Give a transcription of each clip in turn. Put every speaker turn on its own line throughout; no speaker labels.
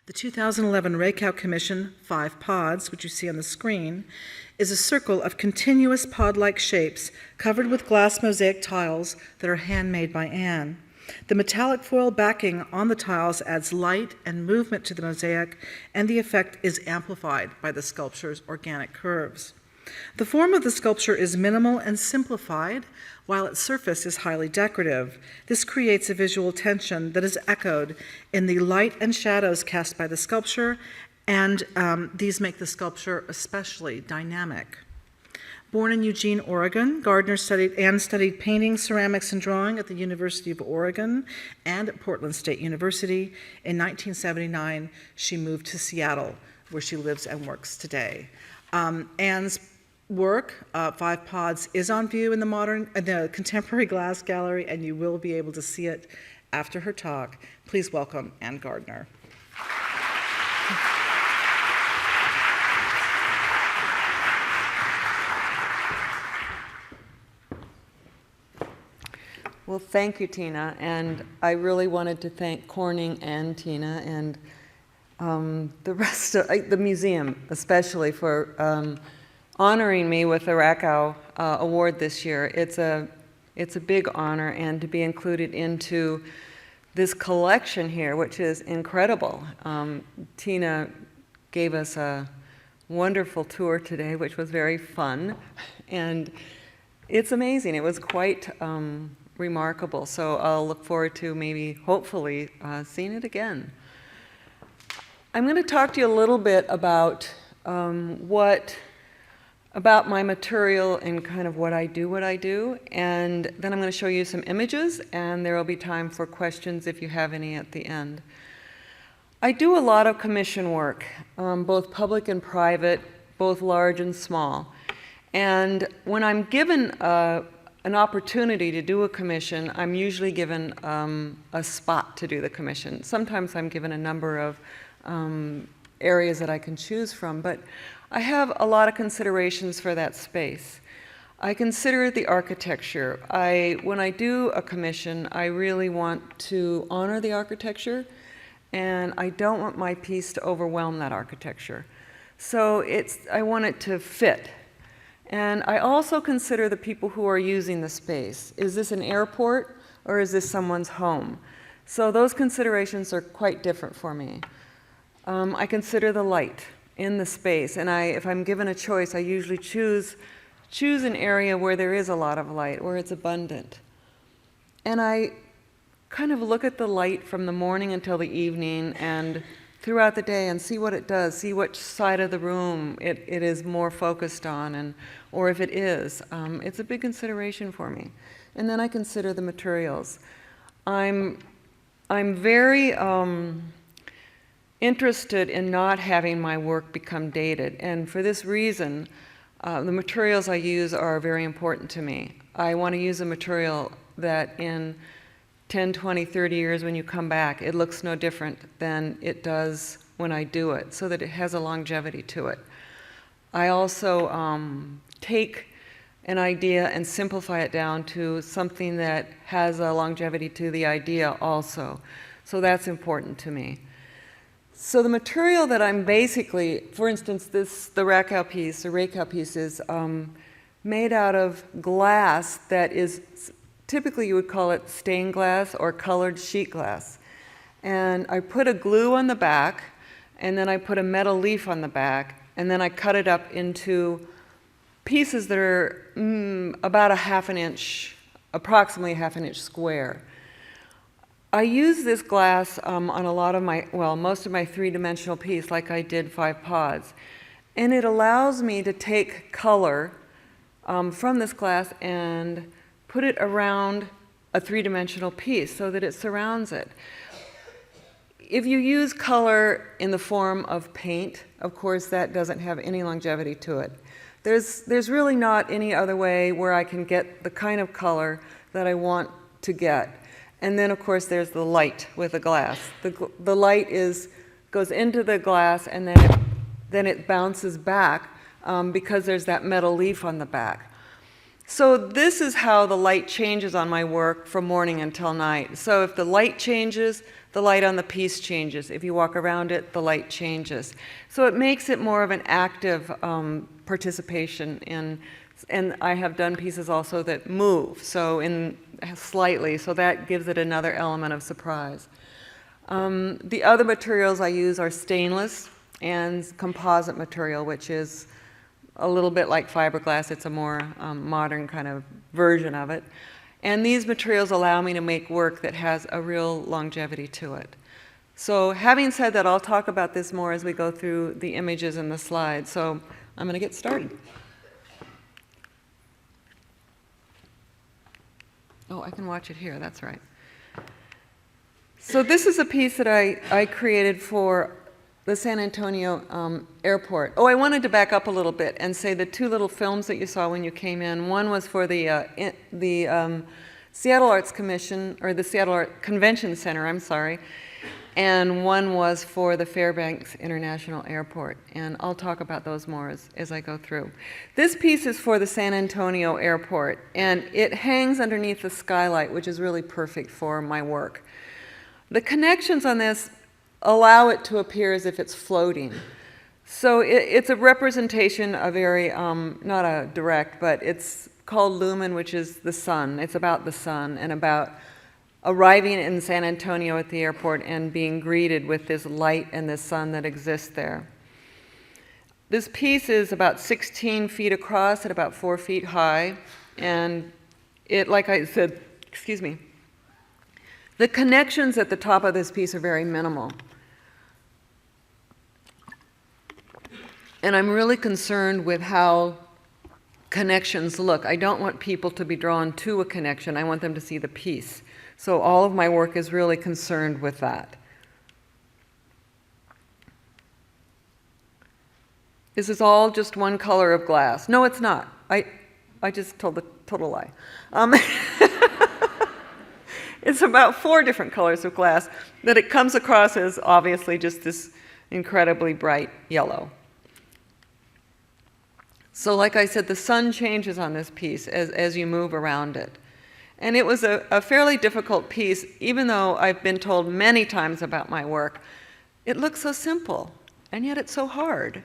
The 2011 Rakow Commission 5 pods, which you see on the screen, is a circle of continuous pod-like shapes covered with glass mosaic tiles that are handmade by Anne. The metallic foil backing on the tiles adds light and movement to the mosaic, and the effect is amplified by the sculpture's organic curves. The form of the sculpture is minimal and simplified, while its surface is highly decorative. This creates a visual tension that is echoed in the light and shadows cast by the sculpture, and these make the sculpture especially dynamic. Born in Eugene, Oregon, Gardner studied painting, ceramics, and drawing at the University of Oregon and at Portland State University. In 1979, she moved to Seattle, where she lives and works today. Anne's work, 5 Pods, is on view in the Contemporary Glass Gallery, and you will be able to see it after her talk. Please welcome Anne Gardner.
Well, thank you, Tina, and I really wanted to thank Corning and Tina and the rest of the museum, especially for honoring me with the Rakow Award this year. It's a big honor, and to be included into this collection here, which is incredible. Tina gave us a wonderful tour today, which was very fun, and it's amazing. It was quite remarkable, so I'll look forward to maybe, hopefully, seeing it again. I'm going to talk to you a little bit about about my material and kind of what I do, and then I'm going to show you some images, and there will be time for questions if you have any at the end. I do a lot of commission work, both public and private, both large and small. And when I'm given an opportunity to do a commission, I'm usually given a spot to do the commission. Sometimes I'm given a number of areas that I can choose from, but I have a lot of considerations for that space. I consider the architecture. When I do a commission, I really want to honor the architecture, and I don't want my piece to overwhelm that architecture. So I want it to fit. And I also consider the people who are using the space. Is this an airport or is this someone's home? So those considerations are quite different for me. I consider the light in the space, and if I'm given a choice, I usually choose an area where there is a lot of light, where it's abundant. And I kind of look at the light from the morning until the evening and throughout the day and see what it does, see which side of the room it is more focused on, or if it is. It's a big consideration for me. And then I consider the materials. I'm very interested in not having my work become dated, and for this reason, the materials I use are very important to me. I want to use a material that in 10, 20, 30 years when you come back, it looks no different than it does when I do it, so that it has a longevity to it. I also take an idea and simplify it down to something that has a longevity to the idea also. So that's important to me. So the material that I'm basically, for instance, the Rakow piece is made out of glass that is, typically you would call it stained glass or colored sheet glass. And I put a glue on the back, and then I put a metal leaf on the back, and then I cut it up into pieces that are about approximately half an inch square. I use this glass on a lot of most of my three-dimensional piece, like I did 5 Pods. And it allows me to take color from this glass and put it around a three-dimensional piece so that it surrounds it. If you use color in the form of paint, of course, that doesn't have any longevity to it. There's really not any other way where I can get the kind of color that I want to get. And then, of course, there's the light with the glass. The light goes into the glass, and then it bounces back because there's that metal leaf on the back. So this is how the light changes on my work from morning until night. So if the light changes, the light on the piece changes. If you walk around it, the light changes. So it makes it more of an active participation in, and I have done pieces also that move, so slightly, so that gives it another element of surprise. The other materials I use are stainless and composite material, which is a little bit like fiberglass. It's a more modern kind of version of it. And these materials allow me to make work that has a real longevity to it. So having said that, I'll talk about this more as we go through the images and the slides. So I'm going to get started. Oh, I can watch it here. That's right. So this is a piece that I created for the San Antonio airport. Oh, I wanted to back up a little bit and say the two little films that you saw when you came in. One was for the Seattle Arts Commission, or the Seattle Art Convention Center, I'm sorry, and one was for the Fairbanks International Airport. And I'll talk about those more as I go through. This piece is for the San Antonio airport, and it hangs underneath the skylight, which is really perfect for my work. The connections on this allow it to appear as if it's floating. So it's a representation, a very, not a direct, but it's called Lumen, which is the sun. It's about the sun and about arriving in San Antonio at the airport and being greeted with this light and this sun that exists there. This piece is about 16 feet across and about 4 feet high. And it, like I said, excuse me, the connections at the top of this piece are very minimal. And I'm really concerned with how connections look. I don't want people to be drawn to a connection. I want them to see the piece. So all of my work is really concerned with that. This is all just one color of glass. No, it's not. I just told the total lie. It's about 4 different colors of glass that it comes across as obviously just this incredibly bright yellow. So like I said, the sun changes on this piece as you move around it. And it was a fairly difficult piece, even though I've been told many times about my work. It looks so simple, and yet it's so hard.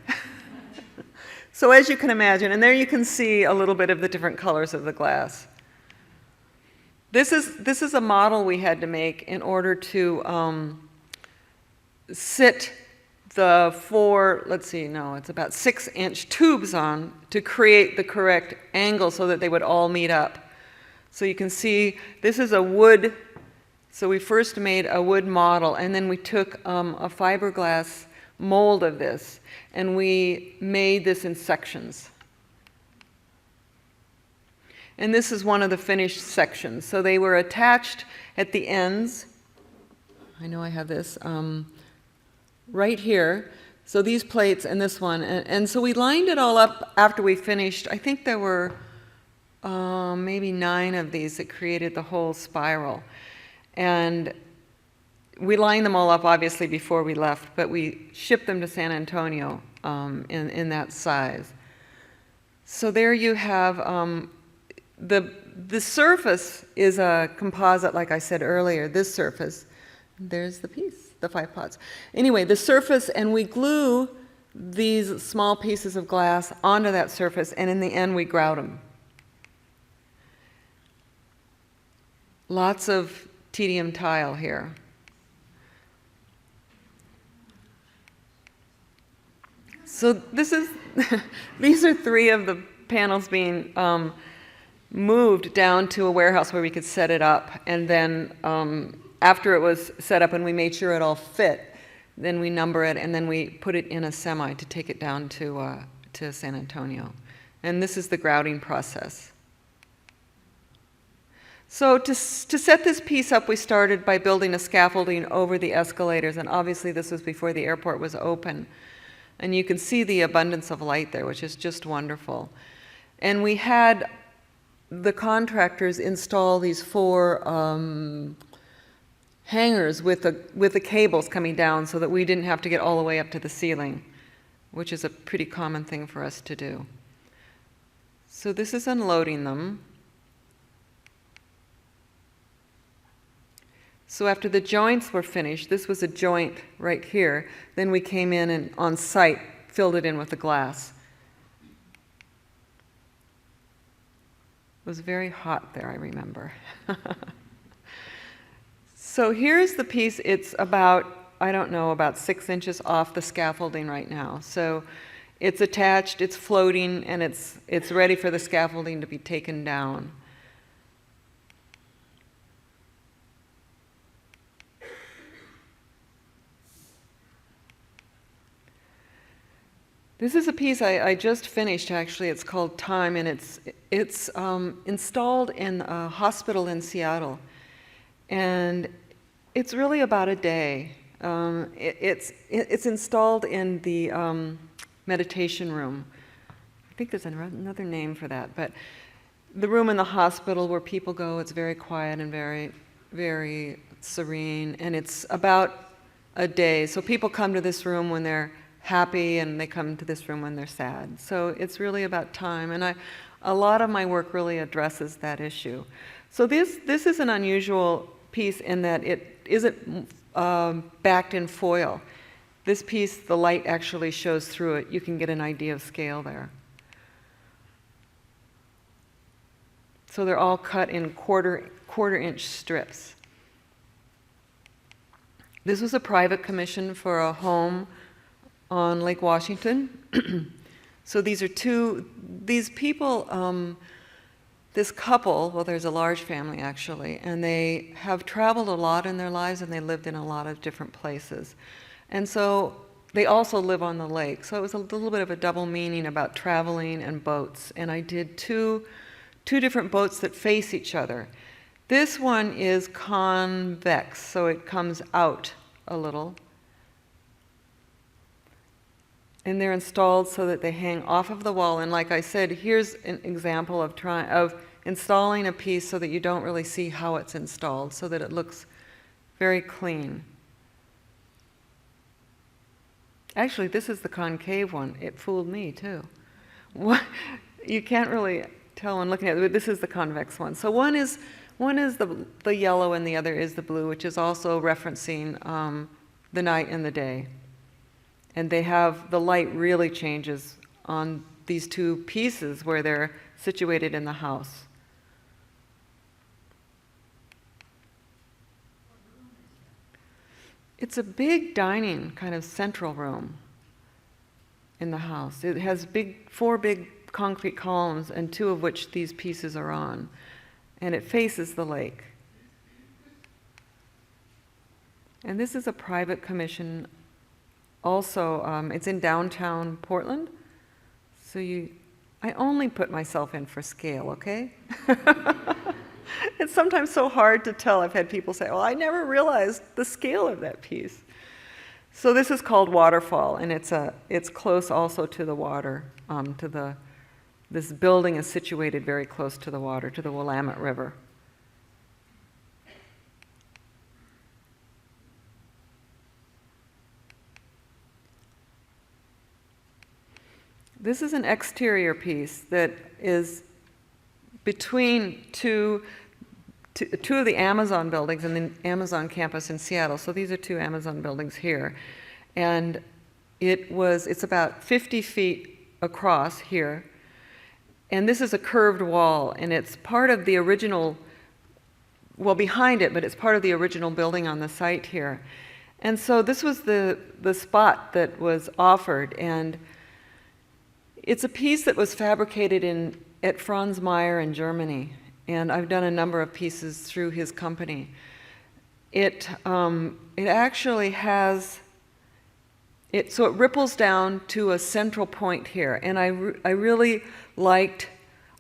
So as you can imagine, and there you can see a little bit of the different colors of the glass. This is a model we had to make in order to sit the 4, let's see, no, it's about 6-inch tubes on to create the correct angle so that they would all meet up. So you can see this is a wood, so we first made a wood model, and then we took a fiberglass mold of this, and we made this in sections. And this is one of the finished sections. So they were attached at the ends. I know I have this. Right here, so these plates and this one, and so we lined it all up after we finished. I think there were maybe 9 of these that created the whole spiral, and we lined them all up obviously before we left, but we shipped them to San Antonio in that size. So there you have the surface is a composite, like I said earlier. This surface, there's the piece. The 5 pots. Anyway, the surface, and we glue these small pieces of glass onto that surface, and in the end we grout them. Lots of tedium tile here. So this is, these are 3 of the panels being moved down to a warehouse where we could set it up, and then after it was set up and we made sure it all fit, then we number it, and then we put it in a semi to take it down to San Antonio. And this is the grouting process. So to set this piece up, we started by building a scaffolding over the escalators, and obviously this was before the airport was open. And you can see the abundance of light there, which is just wonderful. And we had the contractors install these 4 hangers with the cables coming down so that we didn't have to get all the way up to the ceiling, which is a pretty common thing for us to do. So this is unloading them. So after the joints were finished, this was a joint right here, then we came in and on site filled it in with the glass. It was very hot there, I remember. So here's the piece. It's about, I don't know, about 6 inches off the scaffolding right now. So it's attached, it's floating, and it's ready for the scaffolding to be taken down. This is a piece I just finished, actually. It's called Time, and it's installed in a hospital in Seattle. And it's really about a day. It's installed in the meditation room. I think there's another name for that, but the room in the hospital where people go, it's very quiet and very, very serene, and it's about a day. So people come to this room when they're happy, and they come to this room when they're sad. So it's really about time, and a lot of my work really addresses that issue. So this is an unusual piece in that it isn't backed in foil. This piece, the light actually shows through it. You can get an idea of scale there. So they're all cut in quarter-inch strips. This was a private commission for a home on Lake Washington. So these people, this couple, well, there's a large family actually, and they have traveled a lot in their lives, and they lived in a lot of different places. And so they also live on the lake. So it was a little bit of a double meaning about traveling and boats. And I did two different boats that face each other. This one is convex, so it comes out a little. And they're installed so that they hang off of the wall. And like I said, here's an example of installing a piece so that you don't really see how it's installed, so that it looks very clean. Actually, this is the concave one. It fooled me too. You can't really tell when looking at it, but this is the convex one. So one is the yellow, and the other is the blue, which is also referencing the night and the day. And they have, the light really changes on these two pieces where they're situated in the house. It's a big dining kind of central room in the house. It has four big concrete columns, and 2 of which these pieces are on. And it faces the lake. And this is a private commission. Also, it's in downtown Portland. So I only put myself in for scale, okay? It's sometimes so hard to tell. I've had people say, well, I never realized the scale of that piece. So this is called Waterfall, and it's close also to the water. This building is situated very close to the water, to the Willamette River. This is an exterior piece that is between two of the Amazon buildings and the Amazon campus in Seattle. So these are 2 Amazon buildings here. And it's about 50 feet across here. And this is a curved wall, and it's part of the original, well, behind it, but it's part of the original building on the site here. And so this was the spot that was offered, and it's a piece that was fabricated at Franz Mayer in Germany, and I've done a number of pieces through his company. It actually has, so it ripples down to a central point here, and I really liked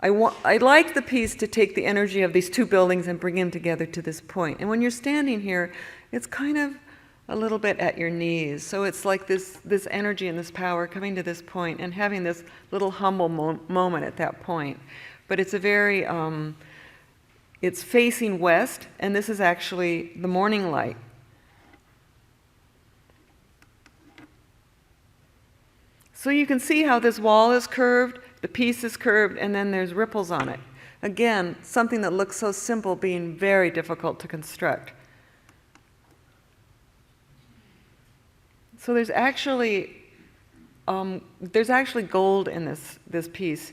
the piece to take the energy of these 2 buildings and bring them together to this point. And when you're standing here, it's kind of a little bit at your knees. So it's like this energy and this power coming to this point and having this little humble moment at that point. But it's a very, it's facing west, and this is actually the morning light. So you can see how this wall is curved The piece is curved, and then there's ripples on it. Again, something that looks so simple being very difficult to construct. So there's actually gold in this piece.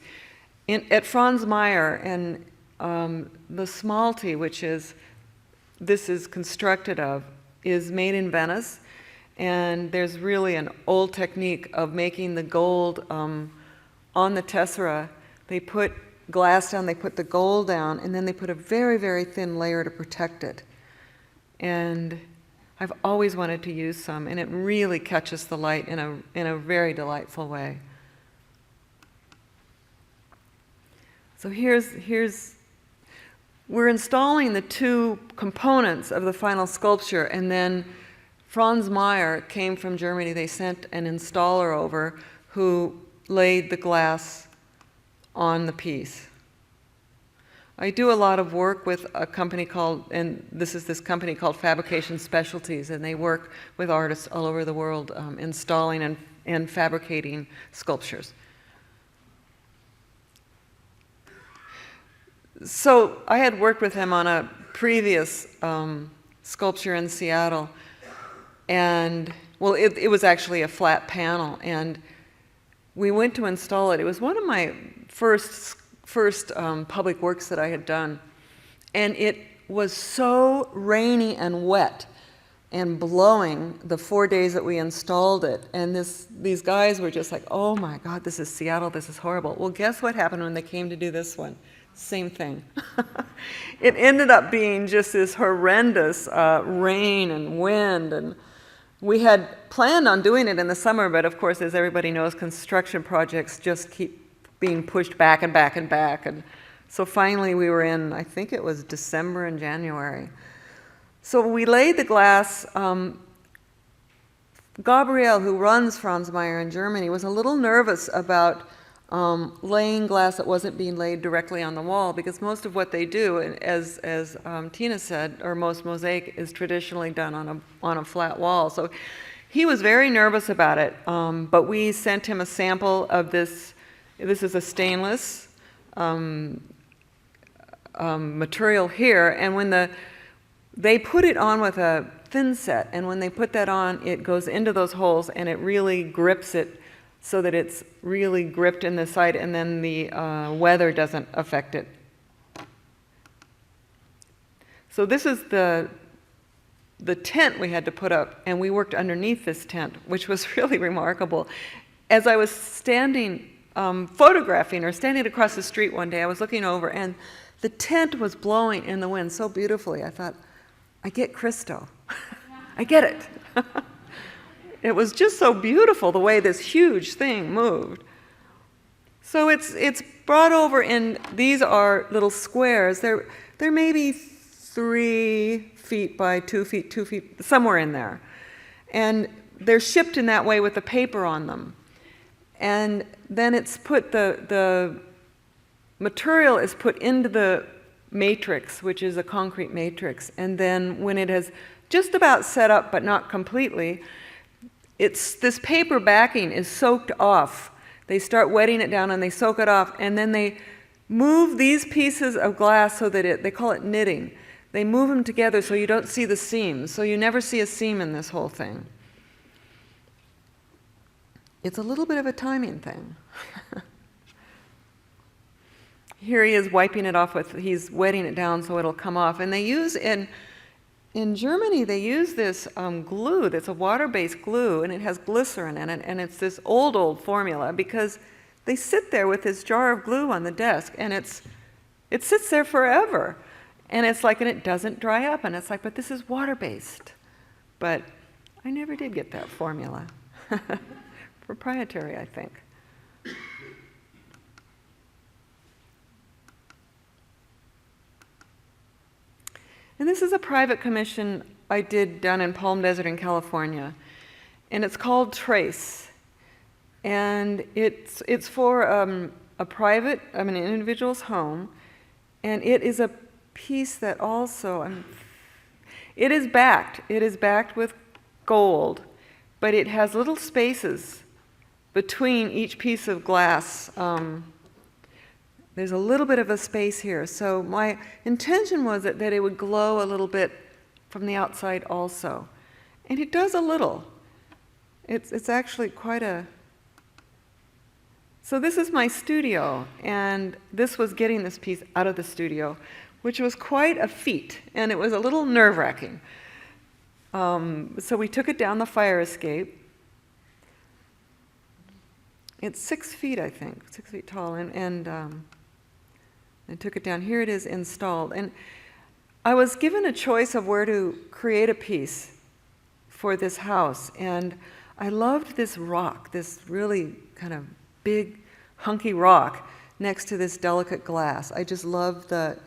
At Franz Meyer, and the smalty, which this is constructed of, is made in Venice, and there's really an old technique of making the gold on the tessera. They put glass down, they put the gold down, and then they put a very, very thin layer to protect it. And I've always wanted to use some, and it really catches the light in a very delightful way. So we're installing the two components of the final sculpture, and then Franz Meyer came from Germany. They sent an installer over who laid the glass on the piece. I do a lot of work with a company called, and this company called Fabrication Specialties, and they work with artists all over the world installing and fabricating sculptures. So I had worked with him on a previous sculpture in Seattle, and well, it was actually a flat panel, and we went to install it. It was one of my first public works that I had done, and it was so rainy and wet and blowing the 4 days that we installed it, and these guys were just like, oh my God, this is Seattle, this is horrible. Well, guess what happened when they came to do this one? Same thing. It ended up being just this horrendous rain and wind, and we had planned on doing it in the summer, but of course, as everybody knows, construction projects just keep being pushed back and back and back. And so finally we were in, I think it was December and January. So we laid the glass. Gabriel, who runs Franz Meyer in Germany, was a little nervous about laying glass that wasn't being laid directly on the wall, because most of what they do, as Tina said, or most mosaic is traditionally done on a flat wall. So he was very nervous about it, but we sent him a sample of this. This is a stainless material here, and when they put it on with a thin set, and when they put that on, it goes into those holes, and it really grips it so that it's really gripped in the side, and then the weather doesn't affect it. So this is the tent we had to put up, and we worked underneath this tent, which was really remarkable. As I was standing photographing or standing across the street one day, I was looking over, and the tent was blowing in the wind so beautifully. I thought, I get Christo. I get it. It was just so beautiful the way this huge thing moved. So it's brought over, and these are little squares. They're maybe 3 feet by 2 feet, 2 feet, somewhere in there. And they're shipped in that way with the paper on them. And then it's put, the material is put into the matrix, which is a concrete matrix. And then when it has just about set up, but not completely, this paper backing is soaked off. They start wetting it down and they soak it off. And then they move these pieces of glass so that they call it knitting. They move them together so you don't see the seams. So you never see a seam in this whole thing. It's a little bit of a timing thing. Here he is wiping it off he's wetting it down so it'll come off. And they use, in Germany, they use this glue that's a water-based glue, and it has glycerin in it, and it's this old formula, because they sit there with this jar of glue on the desk, and it sits there forever. And it's like, and it doesn't dry up, and it's like, but this is water-based. But I never did get that formula. Proprietary, I think. And this is a private commission I did down in Palm Desert in California. And it's called Trace. And it's for a private, an individual's home. And it is a piece that also, it is backed with gold, but it has little spaces between each piece of glass there's a little bit of a space here. So my intention was that it would glow a little bit from the outside also. And it does a little. It's actually quite a... So this is my studio, and this was getting this piece out of the studio, which was quite a feat, and it was a little nerve-wracking. So we took it down the fire escape. It's 6 feet, I think, 6 feet tall, and I took it down. Here it is installed. And I was given a choice of where to create a piece for this house, and I loved this rock, this really kind of big, hunky rock next to this delicate glass. I just loved that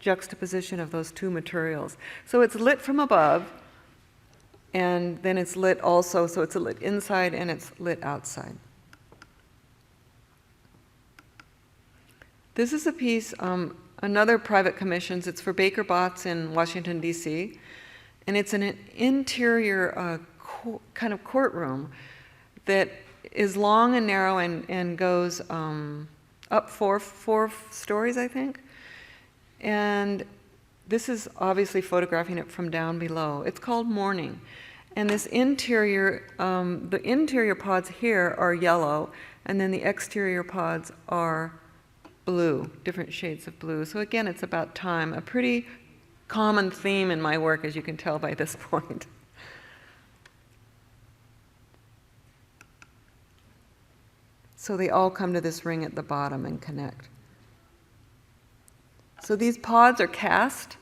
juxtaposition of those two materials. So it's lit from above, and then it's lit also, so it's lit inside and it's lit outside. This is a piece, another private commissions. It's for Baker Botts in Washington, D.C., and it's an interior kind of courtroom that is long and narrow and goes up four stories, I think. And this is obviously photographing it from down below. It's called Morning. And this interior, the interior pods here are yellow, and then the exterior pods are blue, different shades of blue. So again, it's about time, a pretty common theme in my work, as you can tell by this point. So they all come to this ring at the bottom and connect. So these pods are cast.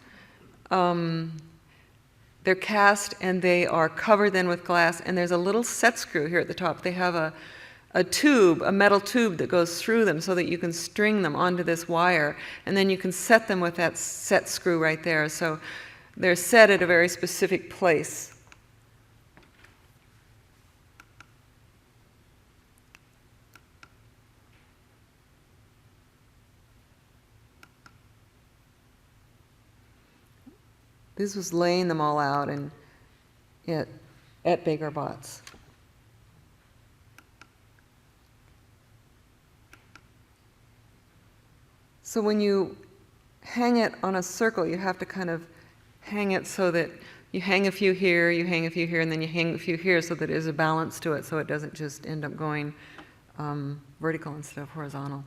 They're cast and they are covered then with glass, and there's a little set screw here at the top. They have a tube, a metal tube that goes through them so that you can string them onto this wire, and then you can set them with that set screw right there. So they're set at a very specific place. This was laying them all out and at Baker Botts. So when you hang it on a circle, you have to kind of hang it so that you hang a few here, you hang a few here, and then you hang a few here so that there's a balance to it, so it doesn't just end up going vertical instead of horizontal.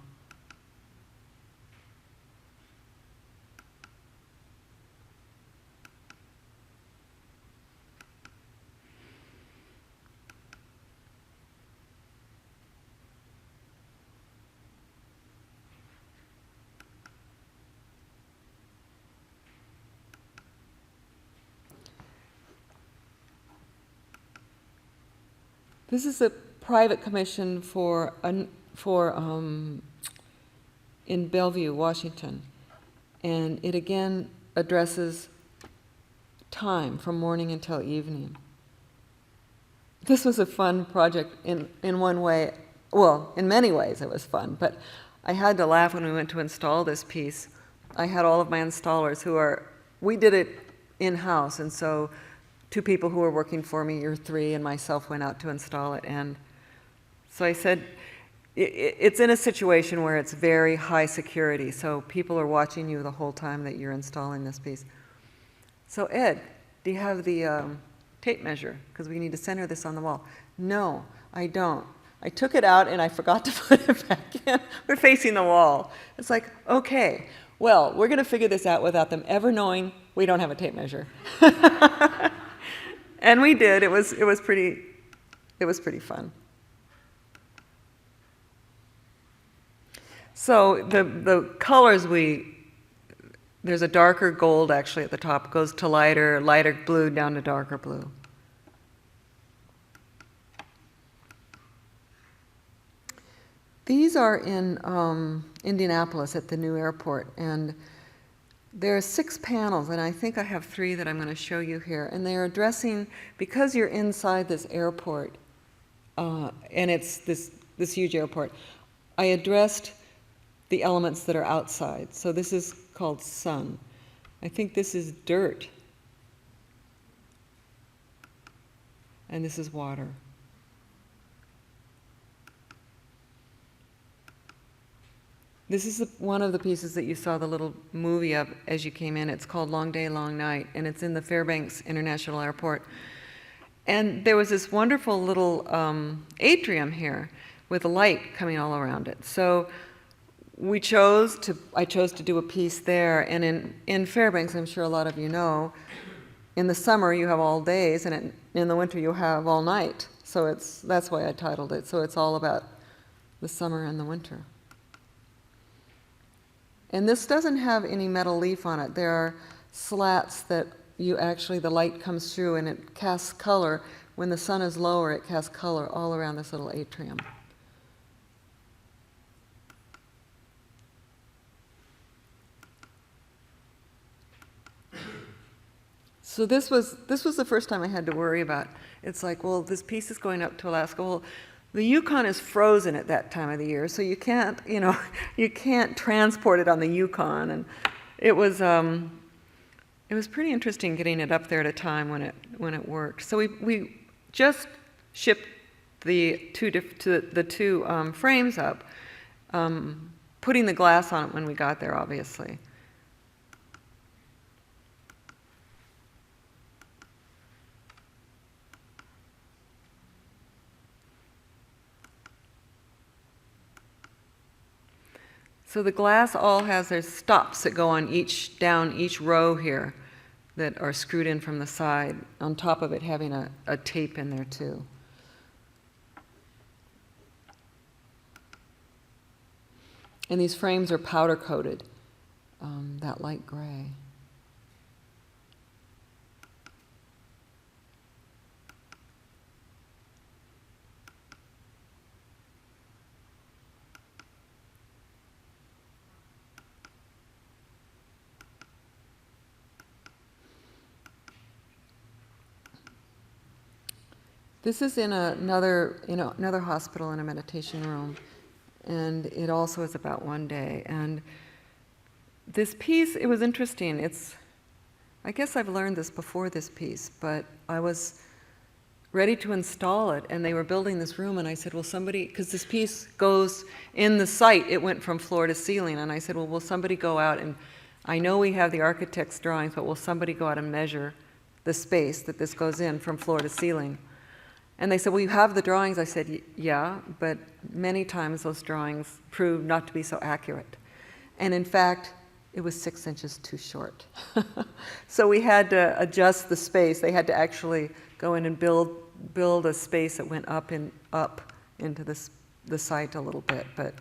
This is a private commission in Bellevue, Washington, and it again addresses time from morning until evening. This was a fun project in one way. Well, in many ways it was fun, but I had to laugh when we went to install this piece. I had all of my installers we did it in-house, and so 2 people who were working for me, or 3, and myself went out to install it. And so I said, it's in a situation where it's very high security, so people are watching you the whole time that you're installing this piece. So Ed, do you have the tape measure? Because we need to center this on the wall. No, I don't. I took it out and I forgot to put it back in. We're facing the wall. It's like, okay, well, we're going to figure this out without them ever knowing we don't have a tape measure. And we did. It was pretty fun. So the colors there's a darker gold actually at the top. It goes to lighter blue down to darker blue. These are in Indianapolis at the new airport, and there are 6 panels, and I think I have 3 that I'm going to show you here. And they are addressing, because you're inside this airport, and it's this huge airport, I addressed the elements that are outside. So this is called sun. I think this is dirt. And this is water. This is one of the pieces that you saw the little movie of as you came in. It's called Long Day, Long Night, and it's in the Fairbanks International Airport. And there was this wonderful little atrium here with a light coming all around it. So I chose to do a piece there. And in Fairbanks, I'm sure a lot of you know, in the summer you have all days, and in the winter you have all night. So that's why I titled it. So it's all about the summer and the winter. And this doesn't have any metal leaf on it. There are slats that the light comes through and it casts color. When the sun is lower, it casts color all around this little atrium. So this was the first time I had to worry about. It's like, well, this piece is going up to Alaska. Well, the Yukon is frozen at that time of the year, so you can't transport it on the Yukon. And it was pretty interesting getting it up there at a time when it worked. So we just shipped the two frames up, putting the glass on it when we got there, obviously. So the glass all has their stops that go on down each row here that are screwed in from the side, on top of it having a tape in there too. And these frames are powder coated, that light gray. This is in another hospital in a meditation room, and it also is about one day. And this piece, it was interesting. I guess I've learned this before this piece, but I was ready to install it, and they were building this room, and I said, well, somebody, because this piece goes in the site, it went from floor to ceiling, and I said, well, will somebody go out and, I know we have the architect's drawings, but will somebody go out and measure the space that this goes in from floor to ceiling? And they said, well, you have the drawings. I said, yeah, but many times those drawings prove not to be so accurate. And in fact, it was 6 inches too short. So we had to adjust the space. They had to actually go in and build a space that went up into the site a little bit. But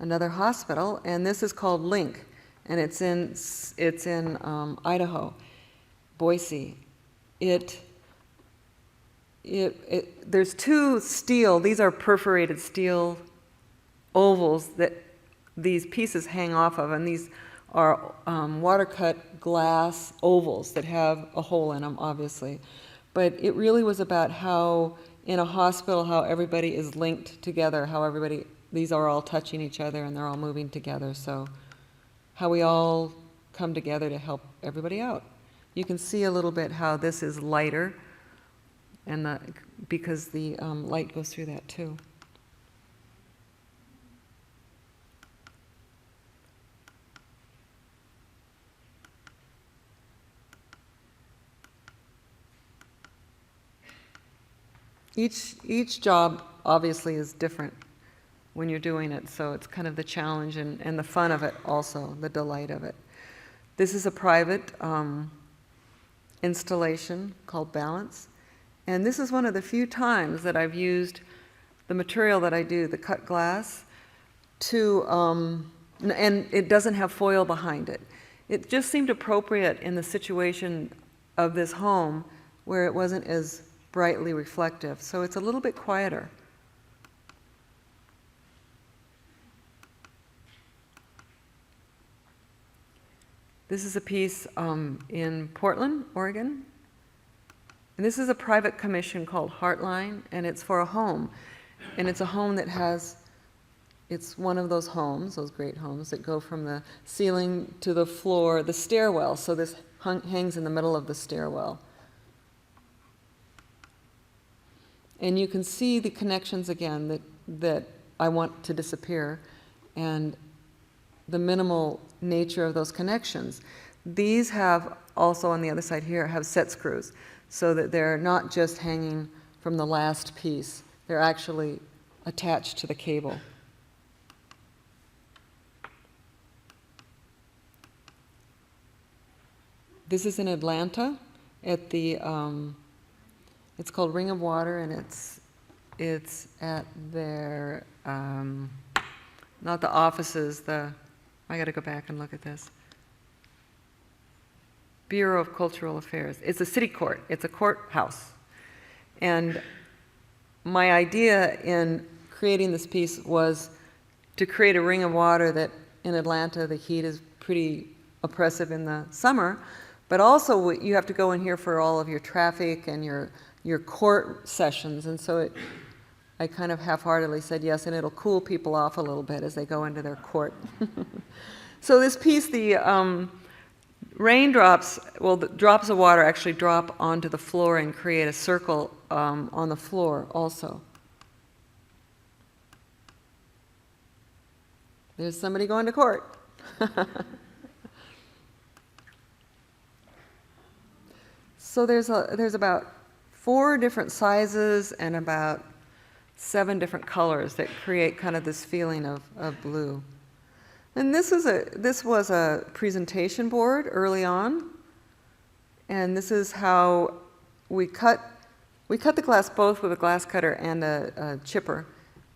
another hospital, and this is called Link, and it's in Idaho. Boise. There's two steel, these are perforated steel ovals that these pieces hang off of, and these are water-cut glass ovals that have a hole in them, obviously. But it really was about how, in a hospital, how everybody is linked together, these are all touching each other and they're all moving together, so how we all come together to help everybody out. You can see a little bit how this is lighter, and because the light goes through that too. Each job obviously is different when you're doing it, so it's kind of the challenge and the fun of it also, the delight of it. This is a private installation called Balance. And this is one of the few times that I've used the material that I do, the cut glass, and it doesn't have foil behind it. It just seemed appropriate in the situation of this home where it wasn't as brightly reflective. So it's a little bit quieter. This is a piece in Portland, Oregon. And this is a private commission called Heartline, and it's for a home. And it's a home that it's one of those homes, those great homes that go from the ceiling to the floor, the stairwell. So this hangs in the middle of the stairwell. And you can see the connections again that I want to disappear, and the minimal nature of those connections. These have also, on the other side here, have set screws, so that they're not just hanging from the last piece. They're actually attached to the cable. This is in Atlanta at the, it's called Ring of Water, and it's at their, not the offices, I gotta go back and look at this. Bureau of Cultural Affairs. It's a city court. It's a courthouse. And my idea in creating this piece was to create a ring of water that in Atlanta the heat is pretty oppressive in the summer, but also you have to go in here for all of your traffic and your court sessions. And so I kind of half-heartedly said yes, and it'll cool people off a little bit as they go into their court. So this piece, the raindrops, well, the drops of water actually drop onto the floor and create a circle on the floor also. There's somebody going to court. So there's about 4 different sizes and about 7 different colors that create kind of this feeling of blue. And this was a presentation board early on, and this is how we cut the glass both with a glass cutter and a chipper,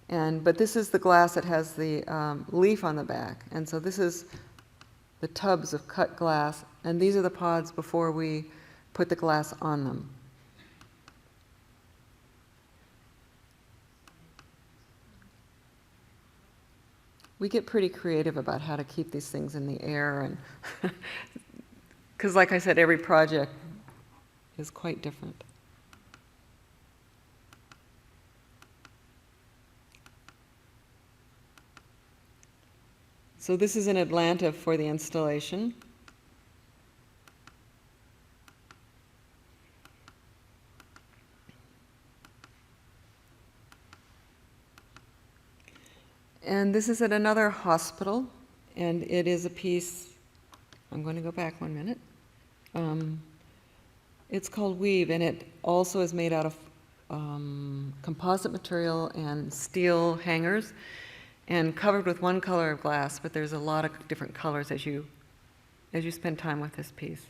but this is the glass that has the leaf on the back, and so this is the tubs of cut glass, and these are the pods before we put the glass on them. We get pretty creative about how to keep these things in the air, and because like I said, every project is quite different. So this is in Atlanta for the installation. And this is at another hospital, and it is a piece, I'm going to go back 1 minute. It's called Weave, and it also is made out of composite material and steel hangers, and covered with one color of glass, but there's a lot of different colors as you spend time with this piece.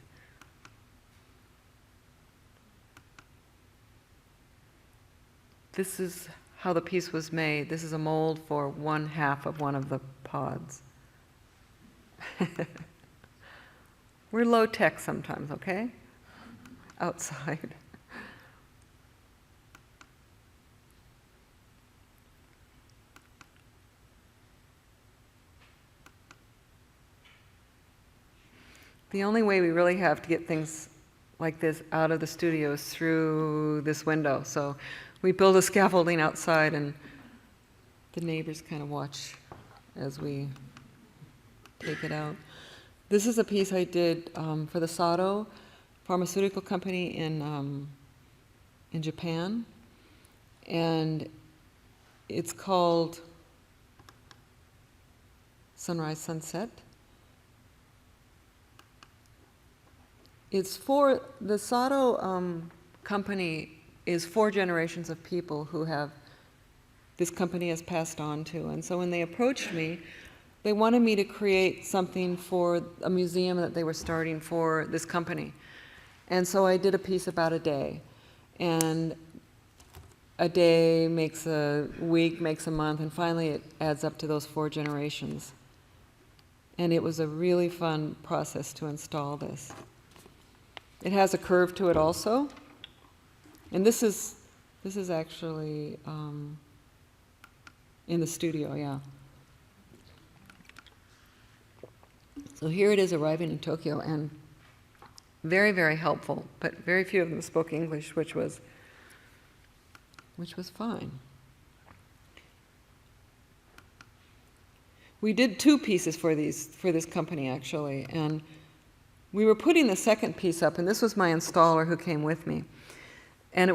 This is how the piece was made. This is a mold for 1/2 of one of the pods. We're low tech sometimes, okay? Outside. The only way we really have to get things like this out of the studio is through this window. So we build a scaffolding outside, and the neighbors kind of watch as we take it out. This is a piece I did for the Sato pharmaceutical company in Japan, and it's called Sunrise Sunset. It's for the Sato company is 4 generations of people who this company has passed on to. And so when they approached me, they wanted me to create something for a museum that they were starting for this company. And so I did a piece about a day. And a day makes a week, makes a month, and finally it adds up to those 4 generations. And it was a really fun process to install this. It has a curve to it also. And this is actually in the studio, yeah. So here it is arriving in Tokyo, and very, very helpful, but very few of them spoke English, which was fine. We did 2 pieces for this company actually, and we were putting the second piece up, and this was my installer who came with me. And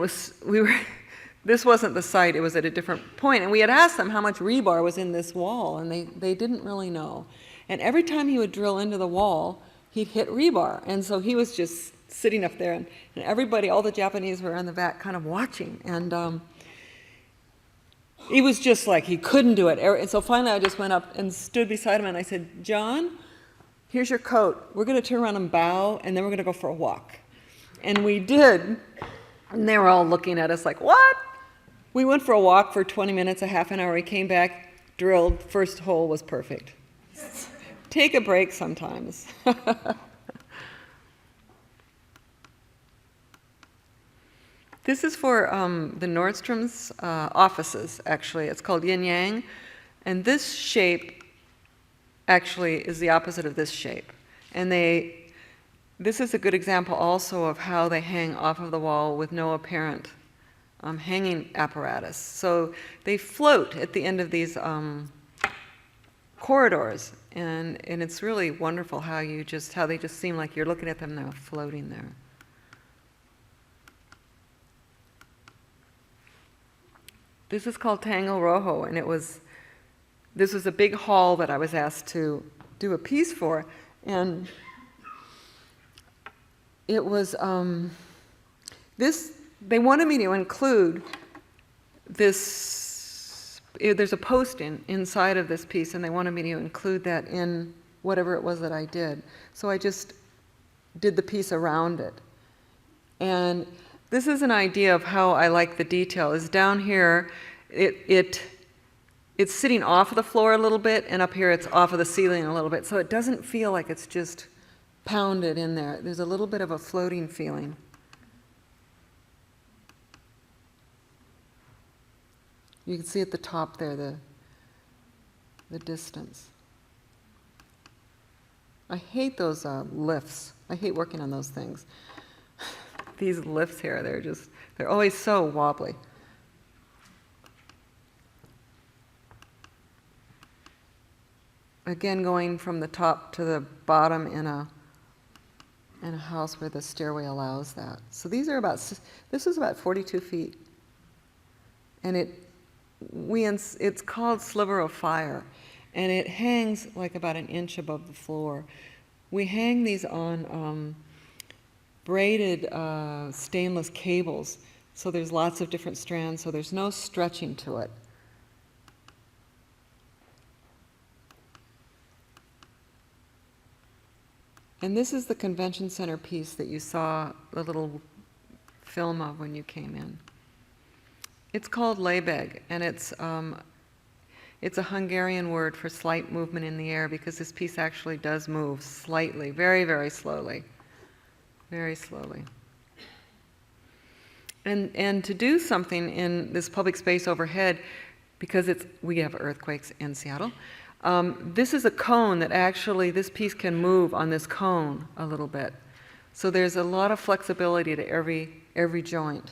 this wasn't the site, it was at a different point. And we had asked them how much rebar was in this wall, and they didn't really know. And every time he would drill into the wall, he'd hit rebar. And so he was just sitting up there, and everybody, all the Japanese were in the back kind of watching. And he was just like, he couldn't do it. And so finally I just went up and stood beside him, and I said, John, here's your coat. We're going to turn around and bow, and then we're going to go for a walk. And we did. And they were all looking at us like, what? We went for a walk for 20 minutes, a half an hour. We came back, drilled, first hole was perfect. Take a break sometimes. This is for the Nordstrom's offices, actually. It's called Yin Yang. And this shape actually is the opposite of this shape. And this is a good example also of how they hang off of the wall with no apparent hanging apparatus. So they float at the end of these corridors, and it's really wonderful how they just seem like you're looking at them now floating there. This is called Tango Rojo, and this was a big hall that I was asked to do a piece for, and it was they wanted me to include this. There's a post inside of this piece, and they wanted me to include that in whatever it was that I did. So I just did the piece around it. And this is an idea of how I like the detail. Is down here, it's sitting off of the floor a little bit, and up here it's off of the ceiling a little bit. So it doesn't feel like it's just pounded in there. There's a little bit of a floating feeling. You can see at the top there the distance. I hate those lifts. I hate working on those things. These lifts here, they're always so wobbly. Again, going from the top to the bottom in a house where the stairway allows that. So this is about 42 feet. And it's called Sliver of Fire. And it hangs like about an inch above the floor. We hang these on braided stainless cables. So there's lots of different strands, so there's no stretching to it. And this is the convention center piece that you saw the little film of when you came in. It's called lebeg, and it's a Hungarian word for slight movement in the air, because this piece actually does move slightly, very, very slowly. Very slowly. And to do something in this public space overhead, because we have earthquakes in Seattle, this is a cone that actually, this piece can move on this cone a little bit. So there's a lot of flexibility to every joint.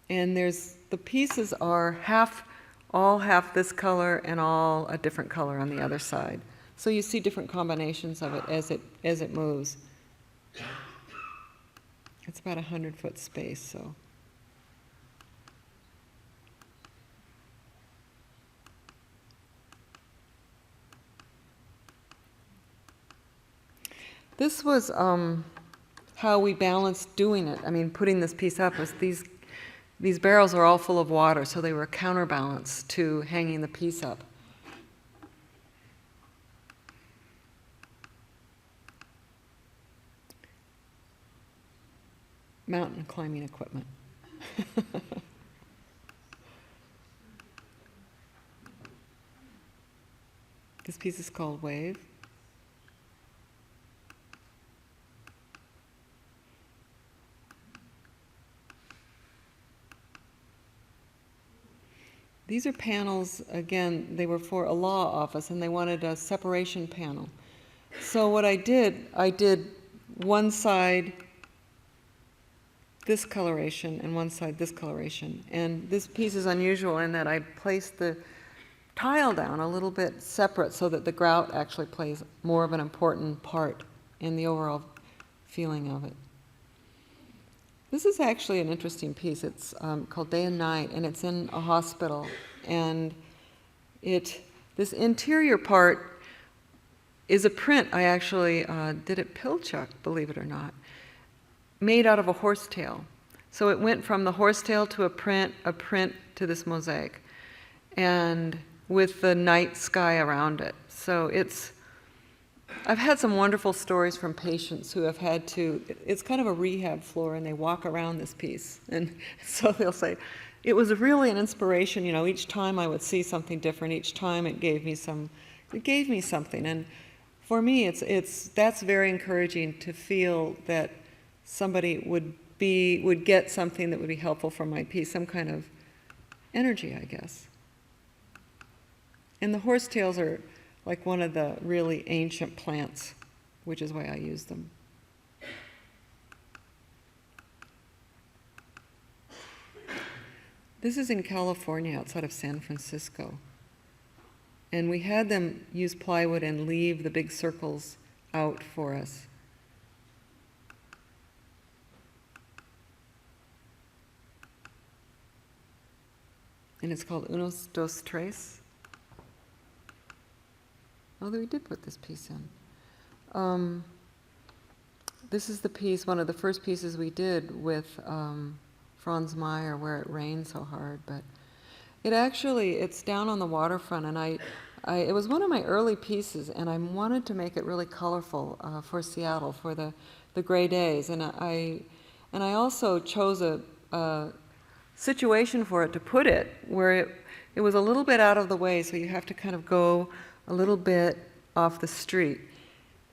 And the pieces are all half this color and all a different color on the other side. So you see different combinations of it as it moves. It's about 100-foot space, so. This was how we balanced doing it. I mean, putting this piece up was these barrels are all full of water, so they were a counterbalance to hanging the piece up. Mountain climbing equipment. This piece is called Wave. These are panels, again, they were for a law office, and they wanted a separation panel. So what I did one side this coloration and one side this coloration. And this piece is unusual in that I placed the tile down a little bit separate so that the grout actually plays more of an important part in the overall feeling of it. This is actually an interesting piece. It's called Day and Night, and it's in a hospital. And this interior part is a print I actually did at Pilchuck, believe it or not, made out of a horsetail. So it went from the horsetail to a print to this mosaic, and with the night sky around it. So I've had some wonderful stories from patients who have had to, it's kind of a rehab floor, and they walk around this piece. And so they'll say, it was really an inspiration, each time I would see something different, each time it gave me something. And for me, that's very encouraging to feel that somebody would get something that would be helpful from my piece, some kind of energy, I guess. And the horsetails are like one of the really ancient plants, which is why I use them. This is in California, outside of San Francisco. And we had them use plywood and leave the big circles out for us. And it's called Unos, Dos, Tres. Although we did put this piece in. This is the piece, one of the first pieces we did with Franz Meyer, Where It Rained So Hard. But it's down on the waterfront, and it was one of my early pieces, and I wanted to make it really colorful for Seattle, for the gray days. And I also chose a situation for it to put it where it was a little bit out of the way, so you have to kind of go a little bit off the street.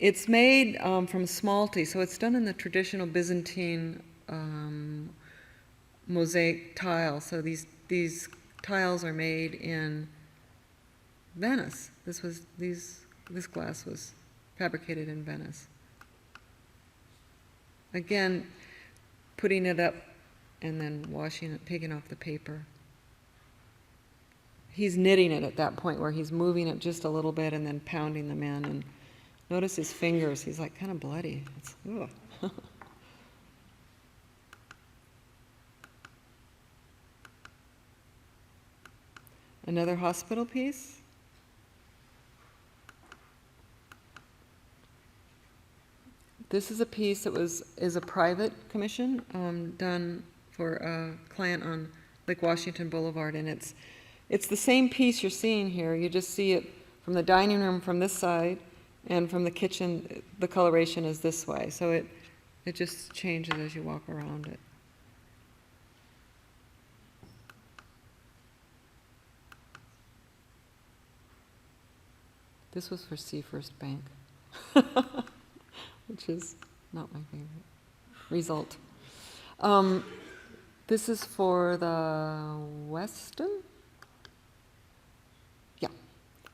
It's made from smalty, so it's done in the traditional Byzantine mosaic tile. So these tiles are made in Venice. This glass was fabricated in Venice. Again, putting it up and then washing it, taking off the paper. He's knitting it at that point where he's moving it just a little bit and then pounding them in. And notice his fingers, he's like kind of bloody. Ugh. Another hospital piece. This is a piece that is a private commission done for a client on Lake Washington Boulevard, and it's the same piece you're seeing here. You just see it from the dining room from this side, and from the kitchen, the coloration is this way. So it just changes as you walk around it. This was for Sea First Bank, which is not my favorite result. This is for the Weston? Yeah,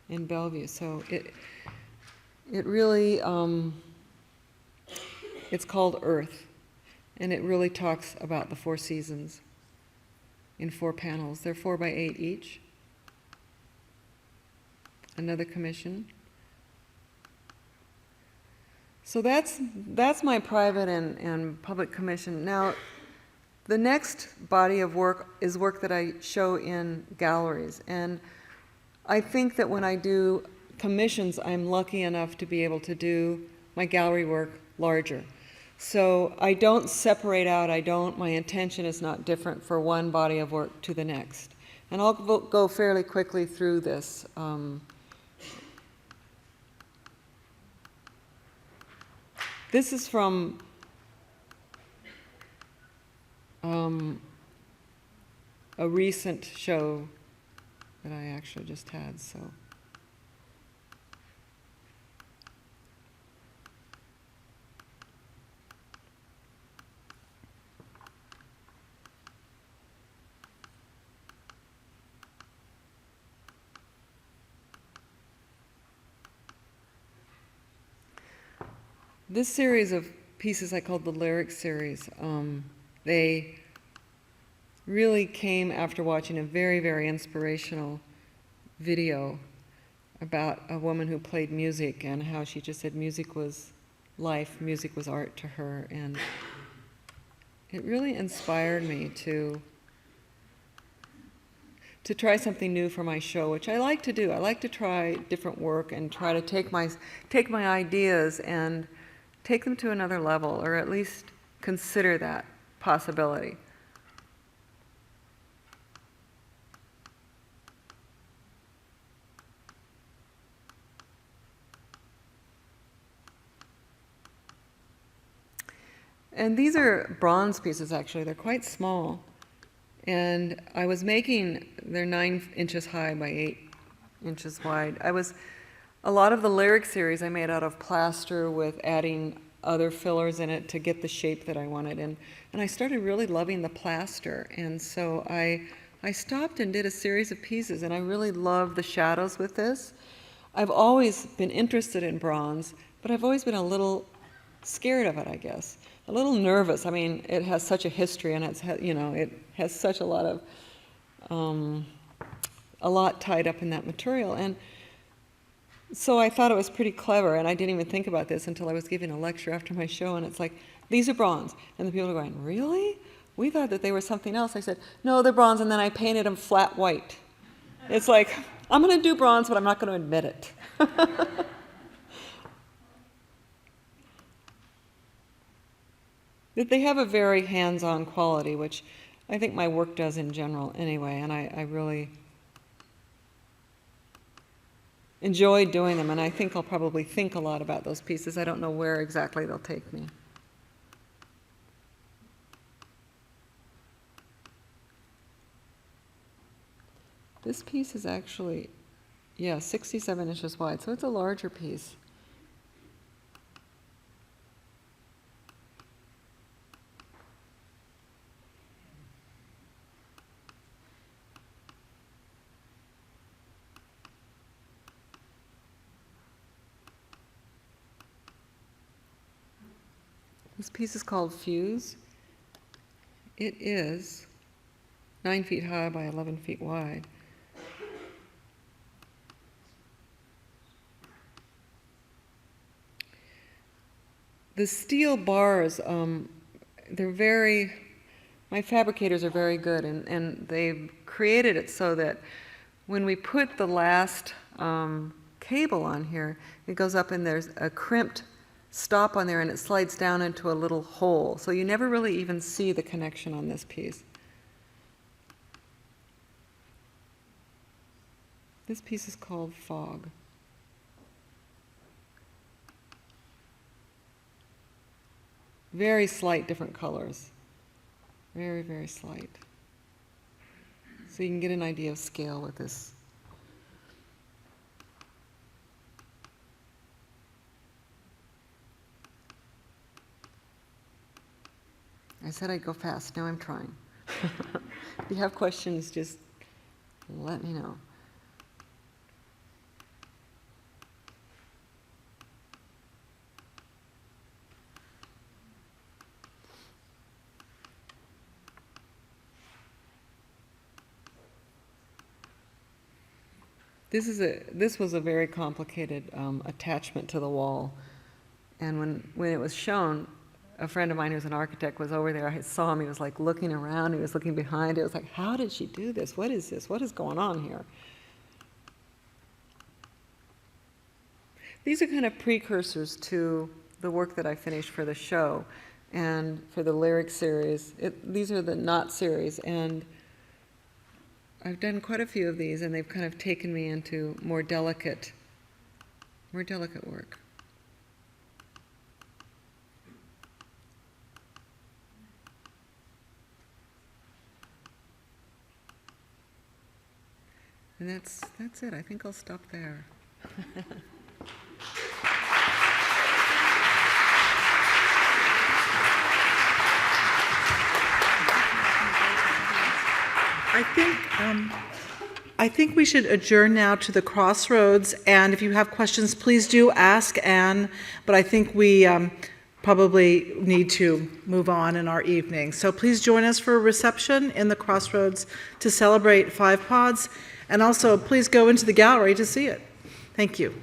in Bellevue. So it really, it's called Earth, and it really talks about the 4 seasons in 4 panels. They're 4 by 8 each. Another commission. So that's my private and public commission. Now, the next body of work is work that I show in galleries. And I think that when I do commissions, I'm lucky enough to be able to do my gallery work larger. So I don't separate out, my intention is not different for one body of work to the next. And I'll go fairly quickly through this. This is from a recent show that I actually just had, so. This series of pieces I called the Lyric Series. They really came after watching a very, very inspirational video about a woman who played music and how she just said music was life, music was art to her. And it really inspired me to try something new for my show, which I like to do. I like to try different work and try to take my ideas and take them to another level, or at least consider that possibility. And these are bronze pieces, actually. They're quite small. And I was making, they're 9 inches high by 8 inches wide. A lot of the lyric series I made out of plaster with adding other fillers in it to get the shape that I wanted. And I started really loving the plaster. And so I stopped and did a series of pieces, and I really love the shadows with this. I've always been interested in bronze, but I've always been a little scared of it, I guess. A little nervous. I mean, it has such a history, and it has such a lot tied up in that material. And so I thought it was pretty clever, and I didn't even think about this until I was giving a lecture after my show, and it's like, these are bronze. And the people are going, really? We thought that they were something else. I said, no, they're bronze, and then I painted them flat white. It's like, I'm going to do bronze, but I'm not going to admit it. They have a very hands-on quality, which I think my work does in general anyway, and I really enjoy doing them, and I think I'll probably think a lot about those pieces. I don't know where exactly they'll take me. This piece is actually, 67 inches wide, so it's a larger piece. This piece is called Fuse. It is 9 feet high by 11 feet wide. The steel bars, my fabricators are very good, and they've created it so that when we put the last cable on here, it goes up and there's a crimped stop on there, and it slides down into a little hole. So you never really even see the connection on this piece. This piece is called Fog. Very slight different colors. Very, very slight. So you can get an idea of scale with this. I said I'd go fast. Now I'm trying. If you have questions, just let me know. This was a very complicated attachment to the wall, and when it was shown, a friend of mine who's an architect was over there. I saw him. He was like looking around. He was looking behind. It was like, how did she do this? What is this? What is going on here? These are kind of precursors to the work that I finished for the show and for the lyric series. These are the knot series, and I've done quite a few of these, and they've kind of taken me into more delicate work. And that's it. I think I'll stop there.
I think we should adjourn now to the crossroads, and if you have questions, please do ask Anne, but I think we probably need to move on in our evening. So please join us for a reception in the crossroads to celebrate 5 pods, and also please go into the gallery to see it. Thank you.